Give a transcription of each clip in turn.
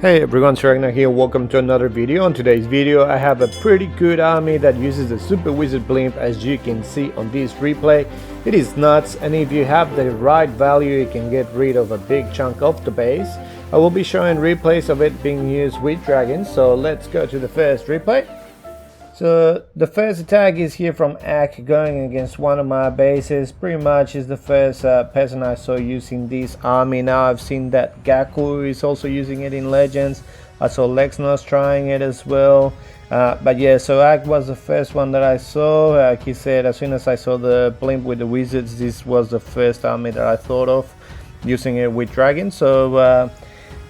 Hey everyone, Agnach here. Welcome to another video. On today's video I have a pretty good army that uses the Super Wizard blimp. As you can see on this replay, it is nuts, and if you have the right value you can get rid of a big chunk of the base. I will be showing replays of it being used with dragons, so let's go to the first replay. So the first attack is here from Agnach going against one of my bases. Pretty much is the first person I saw using this army. Now I've seen that Gaku is also using it in Legends. I saw Lexnos trying it as well. But yeah, so Agnach was the first one that I saw. Like he said, as soon as I saw the blimp with the wizards, this was the first army that I thought of using it with dragons. So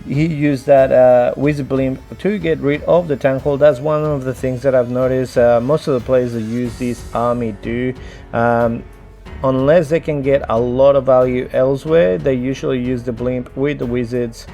he used that wizard blimp to get rid of the tank hole. That's one of the things that I've noticed most of the players that use this army do. Unless they can get a lot of value elsewhere, they usually use the blimp with the wizards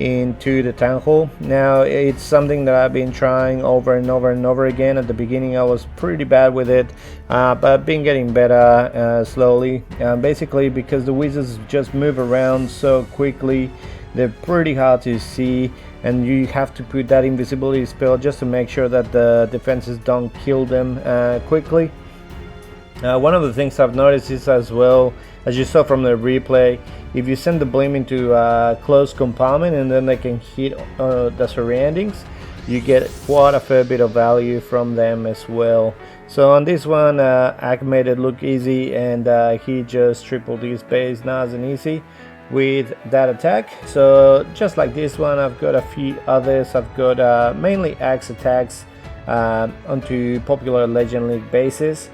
into the tank hole. Now it's something that I've been trying over and over and over again. At the beginning I was pretty bad with it, but I've been getting better slowly, basically because the wizards just move around so quickly. They're pretty hard to see, and you have to put that invisibility spell just to make sure that the defenses don't kill them quickly. One of the things I've noticed is, as well as you saw from the replay, if you send the blimp into a closed compartment and then they can hit the surroundings, you get quite a fair bit of value from them as well. So on this one, Agnach made it look easy, and he just tripled his base nice and easy with that attack. So just like this one, I've got a few others. I've got mainly axe attacks onto popular Legend League bases.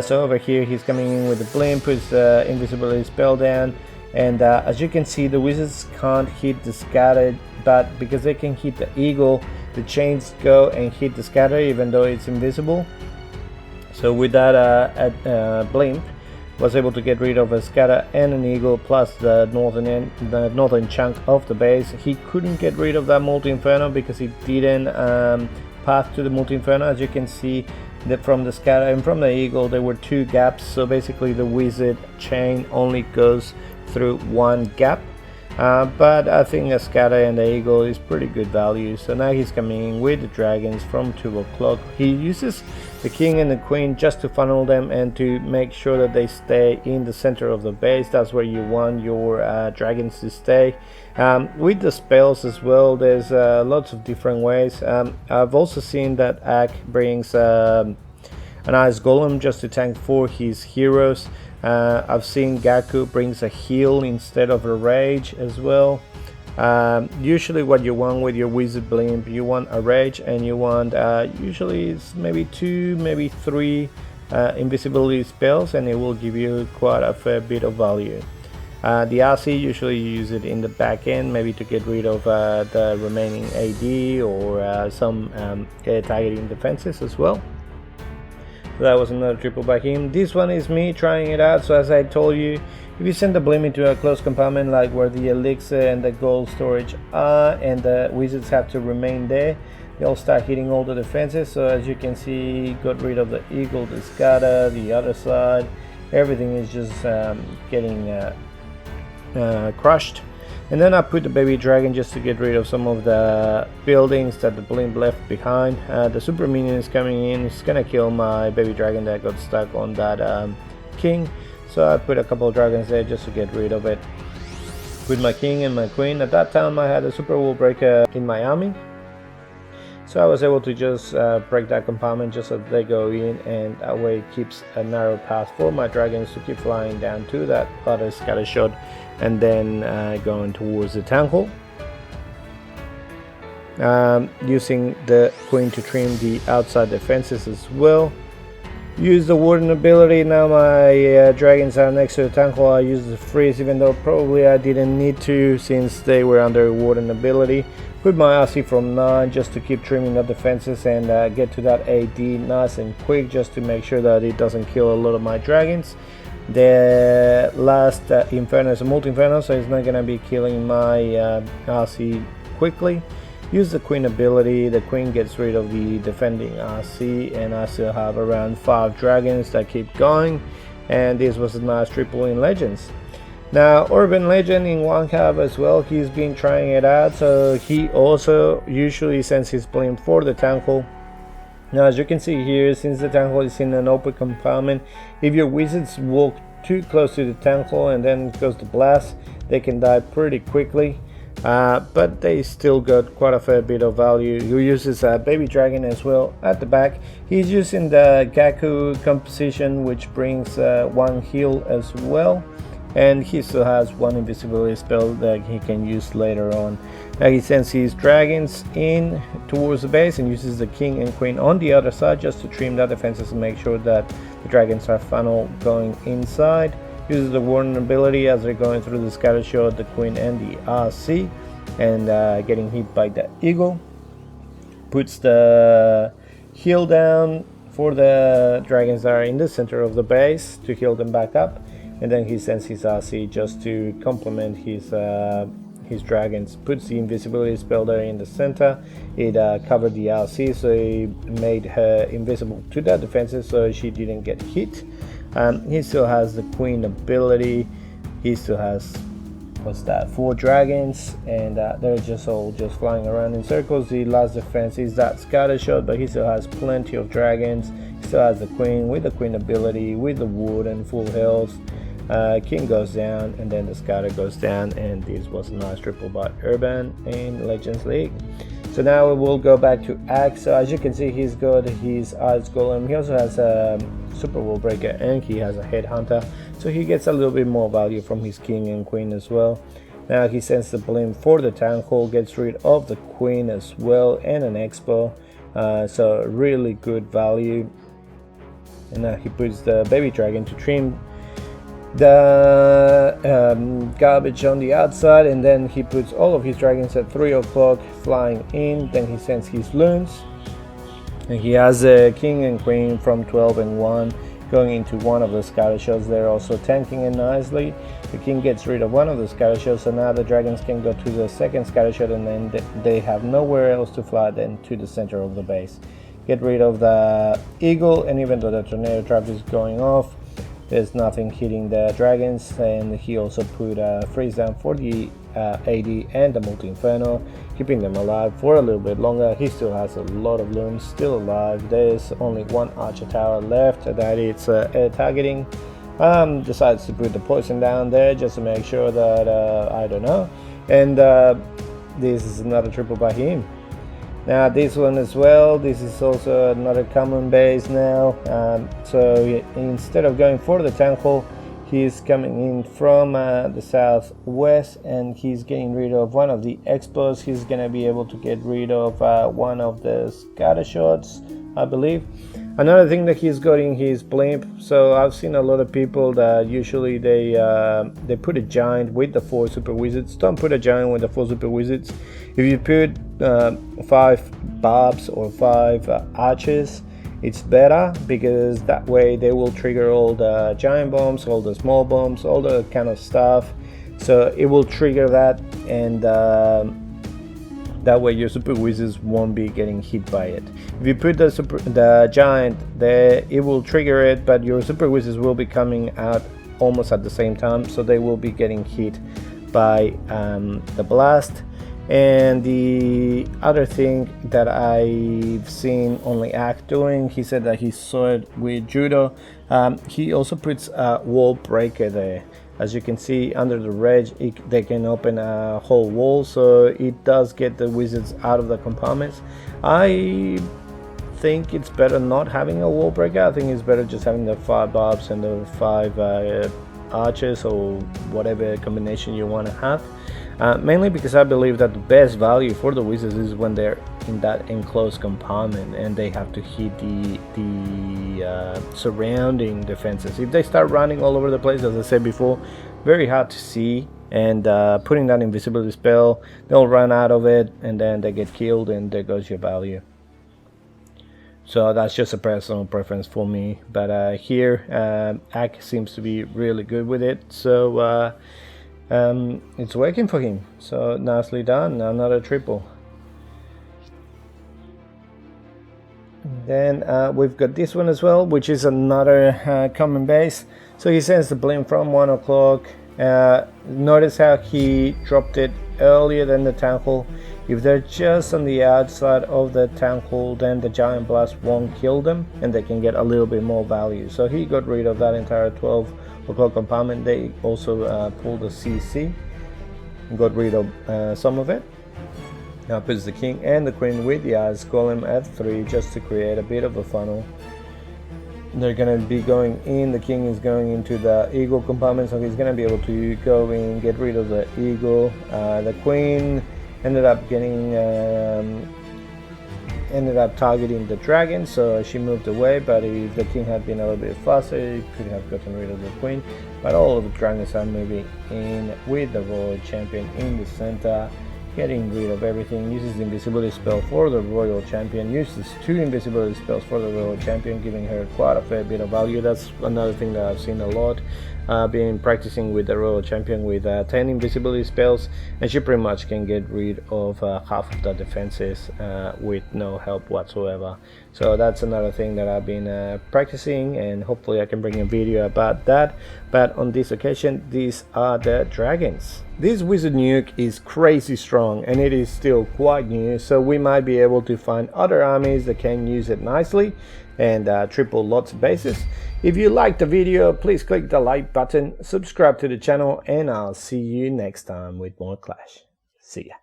So over here he's coming in with the blimp, puts the invisibility spell down, and as you can see, the wizards can't hit the scatter, but because they can hit the eagle, the chains go and hit the scatter even though it's invisible. So with that blimp, was able to get rid of a scatter and an eagle, plus the northern chunk of the base. He couldn't get rid of that multi-inferno because he didn't path to the multi-inferno. As you can see, that from the scatter and from the eagle there were two gaps, so basically the wizard chain only goes through one gap. But I think the scatter and the eagle is pretty good value. So now he's coming in with the dragons from 2 o'clock. He uses the king and the queen just to funnel them and to make sure that they stay in the center of the base. That's where you want your dragons to stay. With the spells as well, there's lots of different ways. I've also seen that Agnach brings an ice golem just to tank for his heroes. I've seen Gaku brings a heal instead of a rage as well. Usually what you want with your wizard blimp, you want a rage, and you want usually it's maybe 2, maybe 3 invisibility spells, and it will give you quite a fair bit of value. The RC, usually you use it in the back end, maybe to get rid of the remaining AD or some air targeting defenses as well. That was another triple by him. This one is me trying it out. So as I told you, if you send the blimp into a closed compartment like where the elixir and the gold storage are, and the wizards have to remain there, they'll start hitting all the defenses. So as you can see, got rid of the eagle, the scatter, the other side, everything is just getting crushed. And then I put the baby dragon just to get rid of some of the buildings that the blimp left behind. The super minion is coming in. It's gonna kill my baby dragon that got stuck on that king. So I put a couple of dragons there just to get rid of it. With my king and my queen. At that time I had a super wall breaker in my army, so I was able to just break that compartment just so they go in, and that way it keeps a narrow path for my dragons to keep flying down to that other scatter shot and then going towards the tank hole. Using the queen to trim the outside defenses as well. Use the warden ability. Now my dragons are next to the tank hole. I use the freeze, even though probably I didn't need to since they were under warden ability. Put my RC from 9 just to keep trimming the defenses and get to that AD nice and quick, just to make sure that it doesn't kill a lot of my dragons. The last inferno is a multi-inferno, so it's not going to be killing my RC quickly. Use the queen ability. The queen gets rid of the defending RC, and I still have around 5 dragons that keep going, and this was a nice triple in Legends. Now Urban Legend in one cap as well, he's been trying it out, so he also usually sends his blimp for the tank hole. Now as you can see here, since the tank hole is in an open compartment, if your wizards walk too close to the tank hole and then it goes to blast, they can die pretty quickly. But they still got quite a fair bit of value. He uses a baby dragon as well at the back. He's using the Gaku composition, which brings one heal as well, and he still has one invisibility spell that he can use later on. Now he sends his dragons in towards the base and uses the king and queen on the other side just to trim that defenses and make sure that the dragons are funnel going inside. Uses the vulnerability as they're going through the scatter shot, the queen and the RC, and getting hit by the eagle. Puts the heal down for the dragons that are in the center of the base to heal them back up, and then he sends his RC just to complement his dragons. Puts the invisibility spell there in the center. It covered the RC, so he made her invisible to the defenses so she didn't get hit. He still has the queen ability. He still has, what's that, 4 dragons, and they're just all flying around in circles. The last defense is that scatter shot, but he still has plenty of dragons. He still has the queen with the queen ability, with the wood and full health. King goes down, and then the scatter goes down, and this was a nice triple by Urban in Legends League. So now we will go back to Axe. So as you can see, he's got his Ice Golem. He also has a Super Wall Breaker, and he has a Headhunter, so he gets a little bit more value from his king and queen as well. Now he sends the blimp for the town hall, gets rid of the queen as well, and an expo, so really good value. And now he puts the baby dragon to trim the garbage on the outside, and then he puts all of his dragons at 3 o'clock flying in. Then he sends his loons, and he has a king and queen from 12 and 1 going into one of the scatter shots. They're also tanking it nicely. The king gets rid of one of the scatter shots, so now the dragons can go to the second scatter shot, and then they have nowhere else to fly than to the center of the base. Get rid of the eagle, and even though the tornado trap is going off, there's nothing hitting the dragons. And he also put a freeze down for the AD and the multi-inferno, keeping them alive for a little bit longer. He still has a lot of loons still alive. There's only one archer tower left that it's air targeting. Decides to put the poison down there just to make sure that I don't know. And this is another triple by him. Now this one as well, this is also another common base now. So instead of going for the tank hole, he's coming in from the southwest, and he's getting rid of one of the expos. He's gonna be able to get rid of one of the scatter shots, I believe. Another thing that he's got in his blimp, so I've seen a lot of people that usually they put a giant with the 4 super wizards. Don't put a giant with the 4 super wizards. If you put 5 barbs or 5 archers, it's better, because that way they will trigger all the giant bombs, all the small bombs, all the kind of stuff. So it will trigger that, and that way your super wizards won't be getting hit by it. If you put the giant there, it will trigger it, but your super wizards will be coming out almost at the same time, so they will be getting hit by the blast. And the other thing that I've seen only Act doing, he said that he saw it with Judo. He also puts a wall breaker there. As you can see under the ledge, they can open a whole wall, so it does get the wizards out of the compartments. I think it's better not having a wall breaker. I think it's better just having the 5 barbs and the 5 archers, or whatever combination you want to have. Mainly because I believe that the best value for the wizards is when they're in that enclosed compartment and they have to hit the surrounding defenses. If they start running all over the place, as I said before, very hard to see, and putting that invisibility spell, they'll run out of it and then they get killed, and there goes your value. So that's just a personal preference for me, but here Ak seems to be really good with it, so it's working for him. So nicely done, another triple. Then we've got this one as well, which is another common base. So he sends the blimp from 1 o'clock Notice how he dropped it earlier than the Town Hall. If they're just on the outside of the Town Hall, then the Giant Blast won't kill them and they can get a little bit more value. So he got rid of that entire 12 o'clock compartment. They also pulled the CC and got rid of some of it. Now puts the King and the Queen with the Ice Golem at 3 just to create a bit of a funnel. They're going to be going in, the King is going into the Eagle compartment, so he's going to be able to go in, get rid of the Eagle. The Queen ended up targeting the Dragon, so she moved away, but if the King had been a little bit faster, he could have gotten rid of the Queen. But all of the Dragons are moving in with the Royal Champion in the center, getting rid of everything. Uses the Invisibility spell for the Royal Champion, uses 2 Invisibility spells for the Royal Champion, giving her quite a fair bit of value. That's another thing that I've seen a lot. Been practicing with the Royal Champion with 10 Invisibility spells, and she pretty much can get rid of half of the defenses with no help whatsoever. So that's another thing that I've been practicing, and hopefully I can bring a video about that. But on this occasion, these are the Dragons. This Wizard Nuke is crazy strong and it is still quite new, so we might be able to find other armies that can use it nicely and triple lots of bases. If you liked the video, please click the like button, subscribe to the channel, and I'll see you next time with more Clash. See ya.